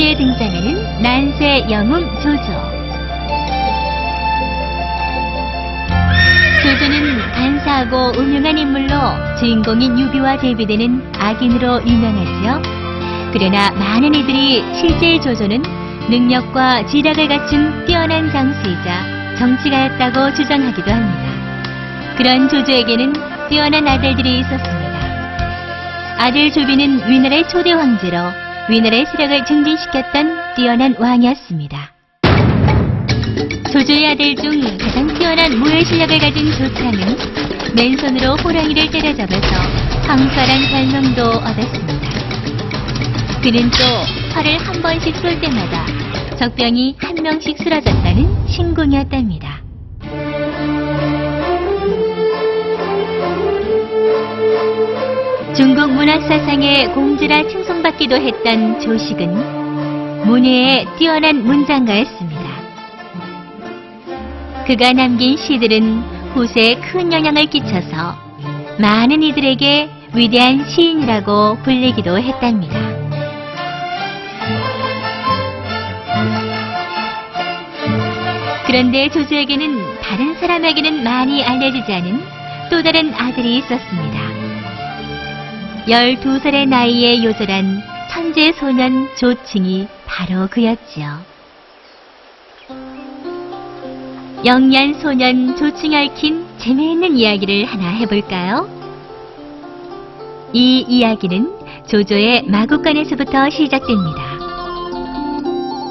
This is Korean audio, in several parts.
조조에 등장하는 난세 영웅 조조. 조조는 간사하고 음흉한 인물로 주인공인 유비와 대비되는 악인으로 유명하지요. 그러나 많은 이들이 실제의 조조는 능력과 지략을 갖춘 뛰어난 장수이자 정치가였다고 주장하기도 합니다. 그런 조조에게는 뛰어난 아들들이 있었습니다. 아들 조비는 위나라의 초대 황제로 위나라의 세력을 증진시켰던 뛰어난 왕이었습니다. 조조의 아들 중 가장 뛰어난 무예 실력을 가진 조차는 맨손으로 호랑이를 때려잡아서 황사란 별명도 얻었습니다. 그는 또 활을 한 번씩 쏠 때마다 적병이 한 명씩 쓰러졌다는 신궁이었답니다. 중국 문학사상의 공주라 칭송받기도 했던 조식은 문예의 뛰어난 문장가였습니다. 그가 남긴 시들은 후세에 큰 영향을 끼쳐서 많은 이들에게 위대한 시인이라고 불리기도 했답니다. 그런데 조조에게는 다른 사람에게는 많이 알려지지 않은 또 다른 아들이 있었습니다. 12살의 나이에 요절한 천재 소년 조칭이 바로 그였지요. 영리한 소년 조칭이 얽힌 재미있는 이야기를 하나 해볼까요? 이 이야기는 조조의 마국간에서부터 시작됩니다.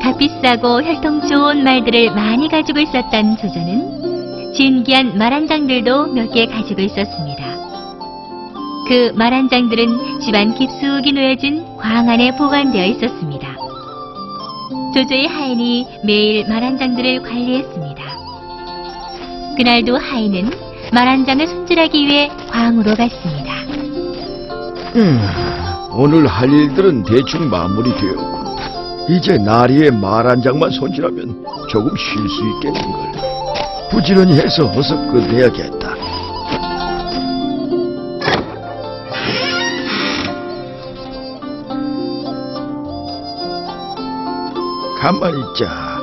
값비싸고 혈통 좋은 말들을 많이 가지고 있었던 조조는 진귀한 말 한 장들도 몇 개 가지고 있었습니다. 그 말 한 장들은 집안 깊숙이 놓여진 광 안에 보관되어 있었습니다. 조조의 하인이 매일 말 한 장들을 관리했습니다. 그날도 하인은 말 한 장을 손질하기 위해 광으로 갔습니다. 오늘 할 일들은 대충 마무리되었고 이제 나리의 말 한 장만 손질하면 조금 쉴 수 있겠는걸. 부지런히 해서 어서 끝내야겠다. 가만히 있자.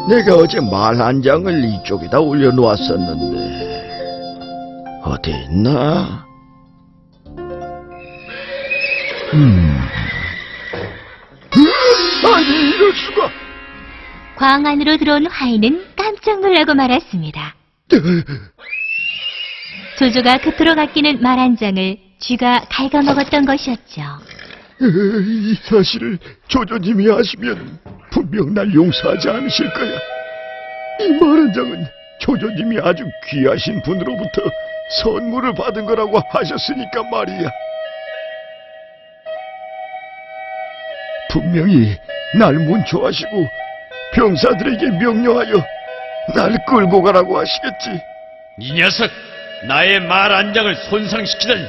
내가 어제 말 한 장을 이쪽에다 올려놓았었는데 어디 있나? 아니, 이럴 수가. 광 안으로 들어온 하인은 깜짝 놀라고 말았습니다. 조조가 그토록 아끼는 말 한 장을 쥐가 갉아먹었던 것이었죠. 이 사실을 조조님이 아시면 분명 날 용서하지 않으실 거야. 이 말 한 장은 조조님이 아주 귀하신 분으로부터 선물을 받은 거라고 하셨으니까 말이야. 분명히 날 문초하시고 병사들에게 명령하여 날 끌고 가라고 하시겠지. 이 녀석! 나의 말 한 장을 손상시키다니!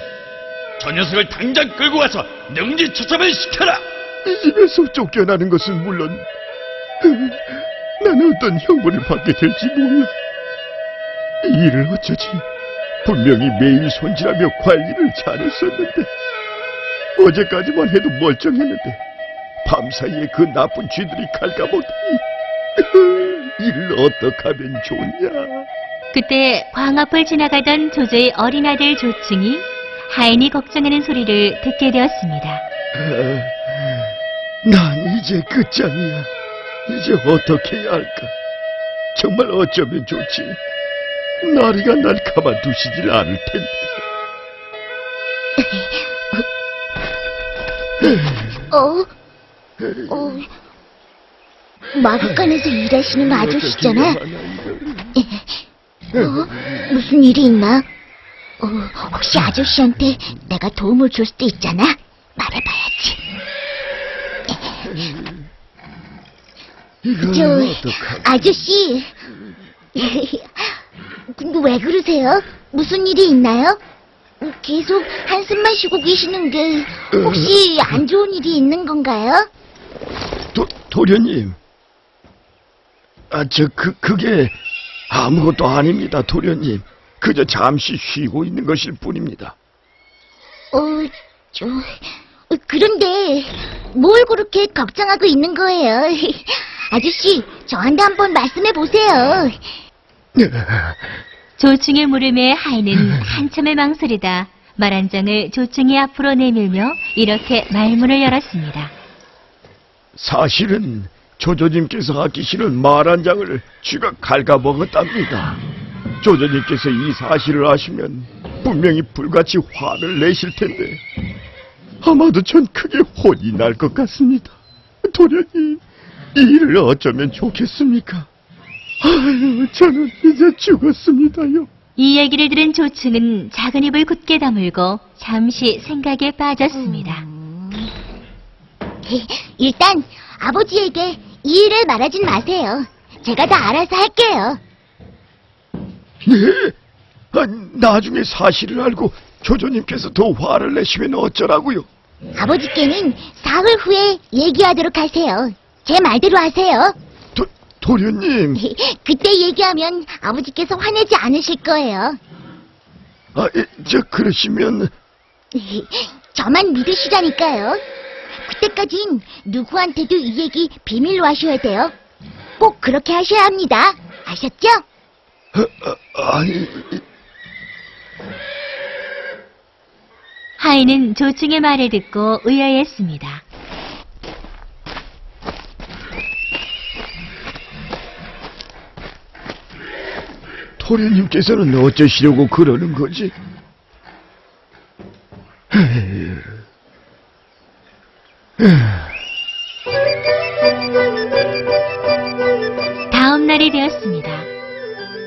저 녀석을 당장 끌고 가서 능지처참을 시켜라! 이 집에서 쫓겨나는 것은 물론 나는 어떤 형벌을 받게 될지 몰라. 이 일을 어쩌지. 분명히 매일 손질하며 관리를 잘했었는데 어제까지만 해도 멀쩡했는데 밤사이에 그 나쁜 쥐들이 갉아먹다니. 이를 어떡하면 좋냐. 그때 광 앞을 지나가던 조조의 어린 아들 조충이 하인이 걱정하는 소리를 듣게 되었습니다. 난 이제 끝장이야. 이제 어떻게 해야 할까. 정말 어쩌면 좋지. 나리가 날 가만두시질 않을 텐데. 마구간에서 일하시는 아저씨잖아. 무슨 일이 있나? 혹시 아저씨한테 내가 도움을 줄 수도 있잖아. 말해봐야지. 이건 어떡하지? 아저씨. 근데 왜 그러세요? 무슨 일이 있나요? 계속 한숨만 쉬고 계시는 게 혹시 안 좋은 일이 있는 건가요? 도련님. 그게 아무것도 아닙니다, 도련님. 그저 잠시 쉬고 있는 것일 뿐입니다. 그런데 뭘 그렇게 걱정하고 있는 거예요? 아저씨, 저한테 한번 말씀해 보세요. 조충의 물음에 하인은 한참을 망설이다 말한장을 조충이 앞으로 내밀며 이렇게 말문을 열었습니다. 사실은 조조님께서 아끼시는 말한장을 쥐가 갉아먹었답니다. 조조님께서 이 사실을 아시면 분명히 불같이 화를 내실 텐데 아마도 전 크게 혼이 날 것 같습니다. 도련님, 이 일을 어쩌면 좋겠습니까? 아유, 저는 이제 죽었습니다요. 이 얘기를 들은 조충은 작은 입을 굳게 다물고 잠시 생각에 빠졌습니다. 일단 아버지에게 이 일을 말하진 마세요. 제가 다 알아서 할게요. 네? 나중에 사실을 알고 조조님께서 더 화를 내시면 어쩌라고요? 아버지께는 사흘 후에 얘기하도록 하세요. 제 말대로 하세요. 도련님, 그때 얘기하면 아버지께서 화내지 않으실 거예요. 그러시면 저만 믿으시라니까요. 그때까진 누구한테도 이 얘기 비밀로 하셔야 돼요. 꼭 그렇게 하셔야 합니다. 아셨죠? 아니, 하인은 조충의 말을 듣고 의아해했습니다. 도련님께서는 어쩌시려고 그러는 거지? 에휴. 다음 날이 되었습니다.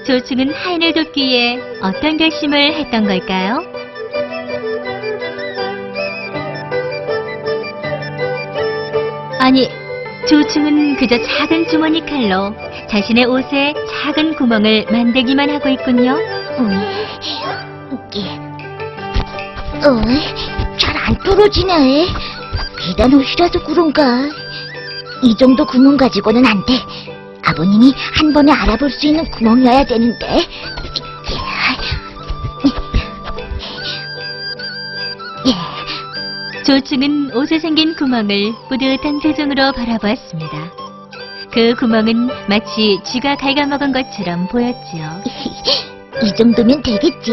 조충은 하인을 돕기 위해 어떤 결심을 했던 걸까요? 아니, 조충은 그저 작은 주머니 칼로 자신의 옷에 작은 구멍을 만들기만 하고 있군요. 잘 안 뚫어지네. 비단 옷이라서 그런가. 이 정도 구멍 가지고는 안 돼. 아버님이 한 번에 알아볼 수 있는 구멍이어야 되는데. 조충은 옷에 생긴 구멍을 뿌듯한 표정으로 바라보았습니다. 그 구멍은 마치 쥐가 갉아먹은 것처럼 보였지요. 이 정도면 되겠지?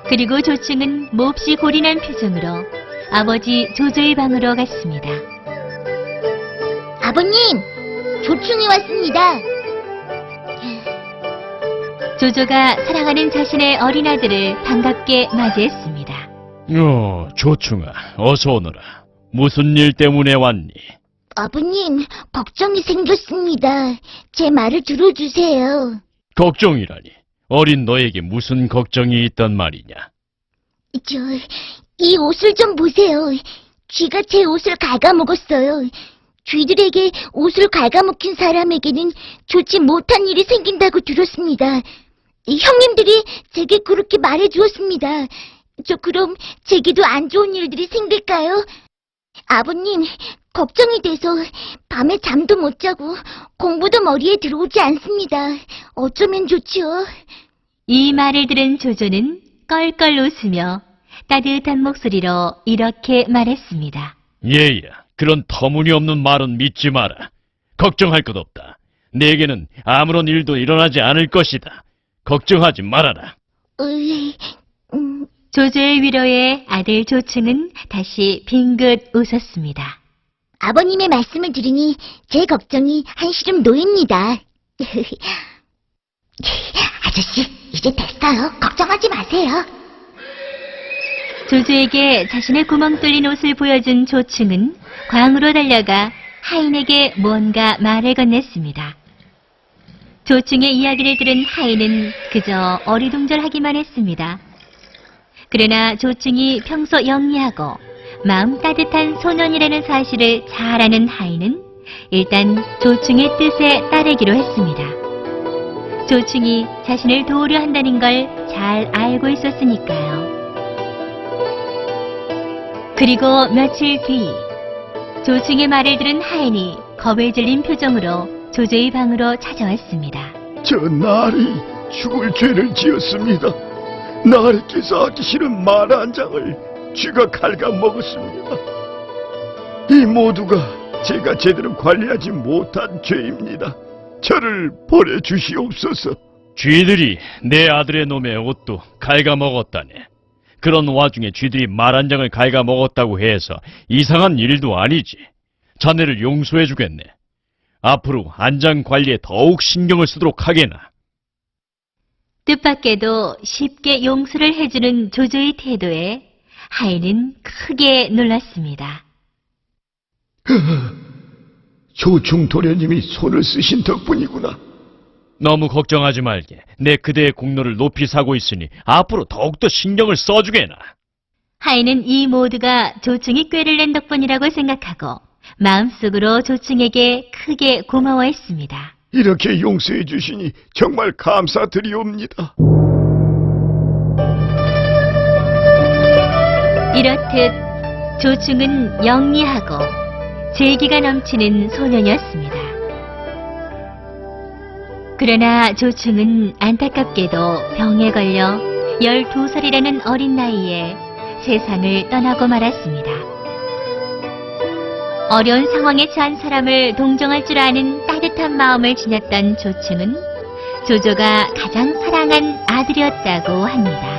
그리고 조충은 몹시 골인한 표정으로 아버지 조조의 방으로 갔습니다. 아버님, 조충이 왔습니다. 조조가 사랑하는 자신의 어린 아들을 반갑게 맞이했습니다. 조충아, 어서 오너라. 무슨 일 때문에 왔니? 아버님, 걱정이 생겼습니다. 제 말을 들어주세요. 걱정이라니. 어린 너에게 무슨 걱정이 있단 말이냐? 이 옷을 좀 보세요. 쥐가 제 옷을 갉아먹었어요. 쥐들에게 옷을 갉아먹힌 사람에게는 좋지 못한 일이 생긴다고 들었습니다. 형님들이 제게 그렇게 말해주었습니다. 그럼 제게도 안 좋은 일들이 생길까요? 아버님, 걱정이 돼서 밤에 잠도 못 자고 공부도 머리에 들어오지 않습니다. 어쩌면 좋죠? 이 말을 들은 조조는 껄껄 웃으며 따뜻한 목소리로 이렇게 말했습니다. 얘야, 그런 터무니없는 말은 믿지 마라. 걱정할 것 없다. 내게는 아무런 일도 일어나지 않을 것이다. 걱정하지 말아라. 조조의 위로에 아들 조충은 다시 빙긋 웃었습니다. 아버님의 말씀을 들으니 제 걱정이 한시름 놓입니다. 아저씨, 이제 됐어요. 걱정하지 마세요. 조조에게 자신의 구멍 뚫린 옷을 보여준 조충은 광으로 달려가 하인에게 뭔가 말을 건넸습니다. 조충의 이야기를 들은 하인은 그저 어리둥절하기만 했습니다. 그러나 조충이 평소 영리하고 마음 따뜻한 소년이라는 사실을 잘 아는 하인은 일단 조충의 뜻에 따르기로 했습니다. 조충이 자신을 도우려 한다는 걸 잘 알고 있었으니까요. 그리고 며칠 뒤 조충의 말을 들은 하인이 겁에 질린 표정으로 조조의 방으로 찾아왔습니다. 저 날이 죽을 죄를 지었습니다. 나리께서 하기 싫은 말 한 장을 쥐가 갉아먹었습니다. 이 모두가 제가 제대로 관리하지 못한 죄입니다. 저를 보내주시옵소서. 쥐들이 내 아들의 놈의 옷도 갉아먹었다네. 그런 와중에 쥐들이 말 한 장을 갉아먹었다고 해서 이상한 일도 아니지. 자네를 용서해주겠네. 앞으로 안장 관리에 더욱 신경을 쓰도록 하게나. 뜻밖에도 쉽게 용서를 해주는 조조의 태도에 하인은 크게 놀랐습니다. 조충 도련님이 손을 쓰신 덕분이구나. 너무 걱정하지 말게. 내 그대의 공로를 높이 사고 있으니 앞으로 더욱더 신경을 써주게나. 하인은 이 모두가 조충이 꾀를 낸 덕분이라고 생각하고 마음속으로 조충에게 크게 고마워했습니다. 이렇게 용서해 주시니 정말 감사드리옵니다. 이렇듯 조충은 영리하고 재기가 넘치는 소년이었습니다. 그러나 조충은 안타깝게도 병에 걸려 12살이라는 어린 나이에 세상을 떠나고 말았습니다. 어려운 상황에 처한 사람을 동정할 줄 아는 따뜻한 마음을 지녔던 조충은 조조가 가장 사랑한 아들이었다고 합니다.